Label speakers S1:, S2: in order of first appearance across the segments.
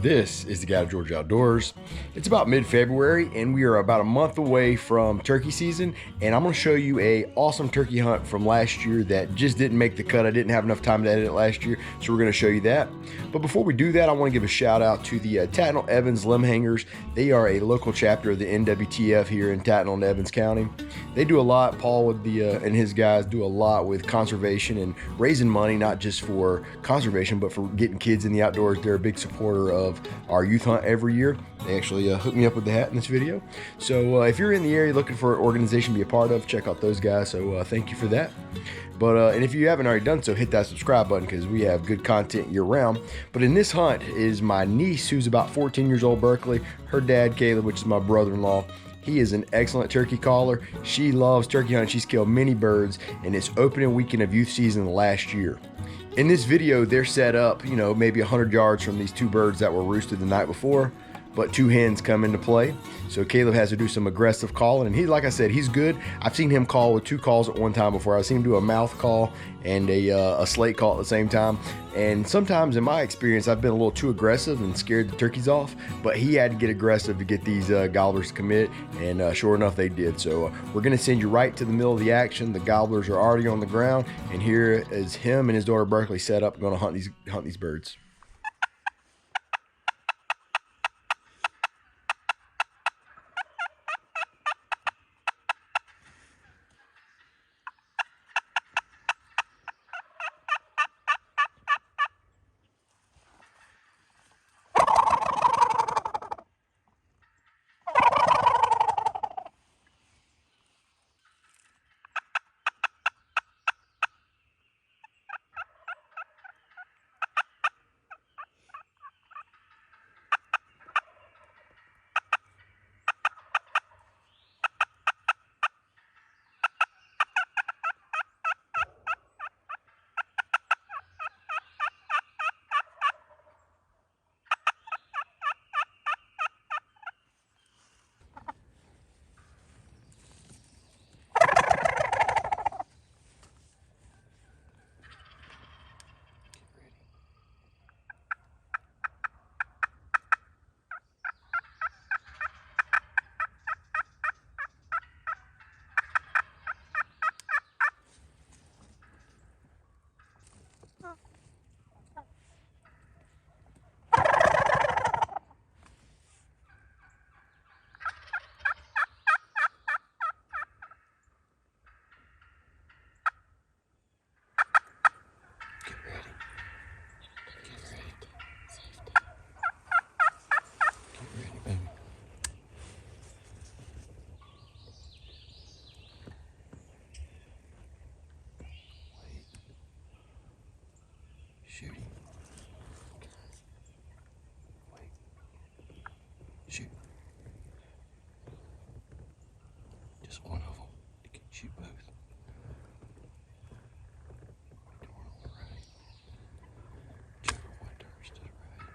S1: This is the Guy to Georgia Outdoors. It's about mid-February and we are about a month away from turkey season, and I'm going to show you a awesome turkey hunt from last year that just didn't make the cut. I didn't have enough time to edit it last year, so we're going to show you that. But before we do that, I want to give a shout out to the Tattnall Evans Limb Hangers. They are a local chapter of the NWTF here in Tattnall and Evans County. They do a lot. Paul with and his guys do a lot with conservation and raising money, not just for conservation, but for getting kids in the outdoors. They're a big supporter of our youth hunt every year. They actually hooked me up with the hat in this video. So if you're in the area looking for an organization to be a part of, check out those guys. So thank you for that. But and if you haven't already done so, hit that subscribe button because we have good content year round. But in this hunt is my niece, who's about 14 years old, Berkley. Her dad, Caleb, which is my brother-in-law. He is an excellent turkey caller. She loves turkey hunting. She's killed many birds, and it's opening weekend of youth season last year. In this video, they're set up, maybe 100 yards from these two birds that were roosted the night before, but two hens come into play. So Caleb has to do some aggressive calling, and like I said, he's good. I've seen him call with two calls at one time before. I've seen him do a mouth call and a slate call at the same time. And sometimes in my experience, I've been a little too aggressive and scared the turkeys off, but he had to get aggressive to get these gobblers to commit, and sure enough, they did. So we're gonna send you right to the middle of the action. The gobblers are already on the ground, and here is him and his daughter Berkley set up, gonna hunt these birds. Shooting. Wait. Shoot. Just one of them. You can shoot both. Door on the right. Whichever one turns to the right.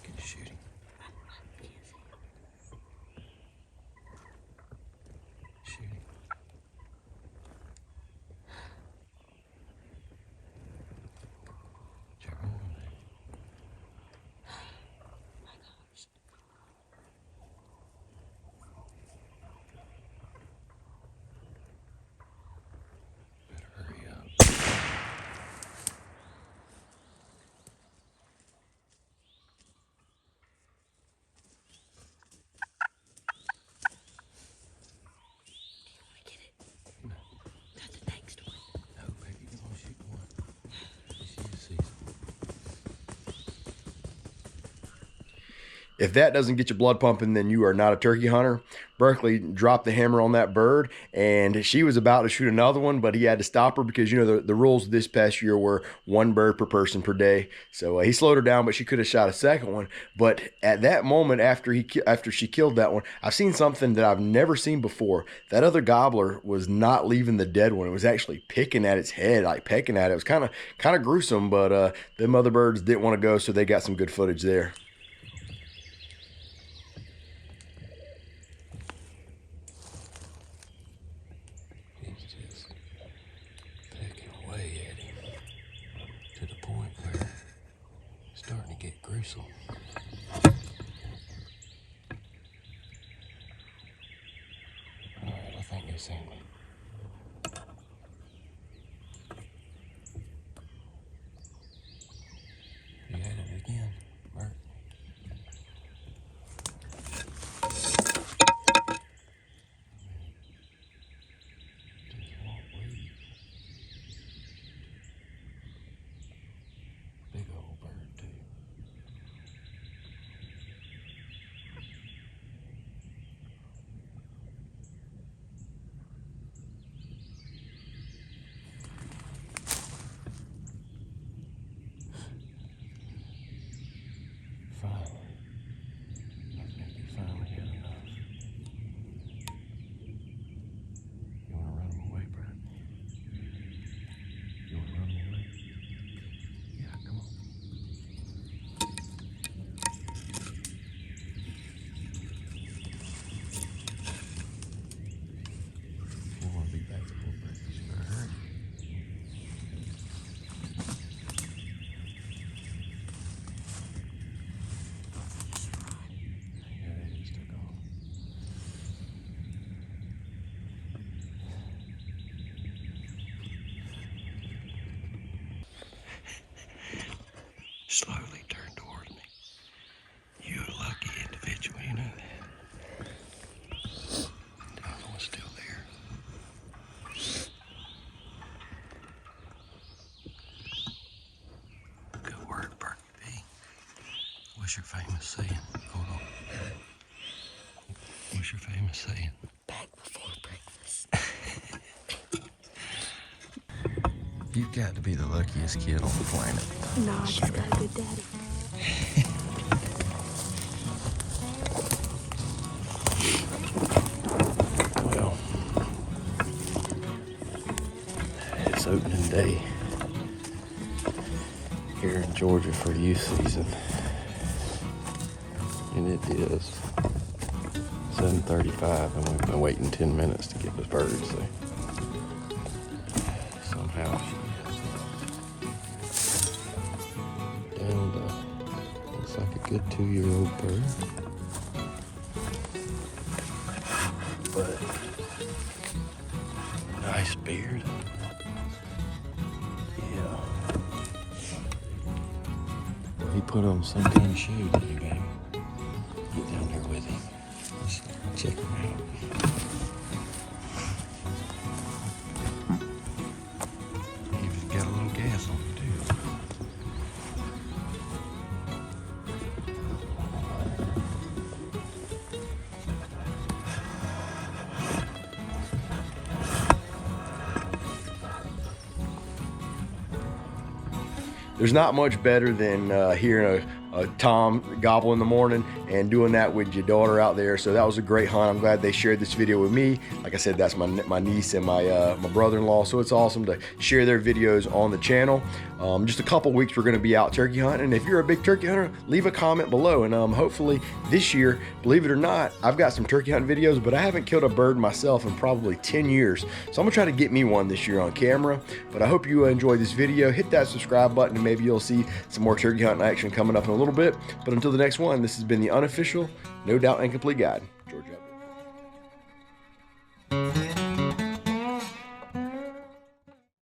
S1: Get shooting. Shooting. If that doesn't get your blood pumping, then you are not a turkey hunter. Berkley dropped the hammer on that bird, and she was about to shoot another one, but he had to stop her because, the rules this past year were one bird per person per day. So he slowed her down, but she could have shot a second one. But at that moment, after she killed that one, I've seen something that I've never seen before. That other gobbler was not leaving the dead one. It was actually picking at its head, like pecking at it. It was kind of gruesome, but them other birds didn't want to go, so they got some good footage there. Bruce. Alright, I think they seen me. You had it again, Bert. Big old bird, too. Finally. I think he finally had enough. You want to run him away, Brad? You want to run him away? Yeah, come on. You want to be back to full breakfast, you better hurry. Yeah, they just took off. Slowly turn toward me. You're a lucky individual, you know that. The other one's still there. Good work, Berkley. What's your famous saying? Hold on. What's your famous saying?
S2: Back before breakfast.
S1: You've got to be the luckiest kid on the planet.
S2: No, I just got a good daddy.
S1: Well, it's opening day here in Georgia for youth season. And it is 7:35 and we've been waiting 10 minutes to get this bird, so somehow she has down to, looks like a good 2-year-old bird. But nice beard. Yeah. Well, he put on some kind of show, didn't he, baby? Get down there with him. Let's check him out. Even got a little gas on him, too. There's not much better than hearing a tom gobble in the morning and doing that with your daughter out there. So that was a great hunt. I'm glad they shared this video with me. Like I said, that's my niece and my brother-in-law. So it's awesome to share their videos on the channel. Just a couple weeks we're going to be out turkey hunting. And if you're a big turkey hunter, leave a comment below. And hopefully this year, believe it or not, I've got some turkey hunting videos, but I haven't killed a bird myself in probably 10 years. So I'm gonna try to get me one this year on camera. But I hope you enjoyed this video. Hit that subscribe button and maybe you'll see some more turkey hunting action coming up in a little bit. But until the next one, this has been the unofficial, no doubt incomplete guide. Georgia.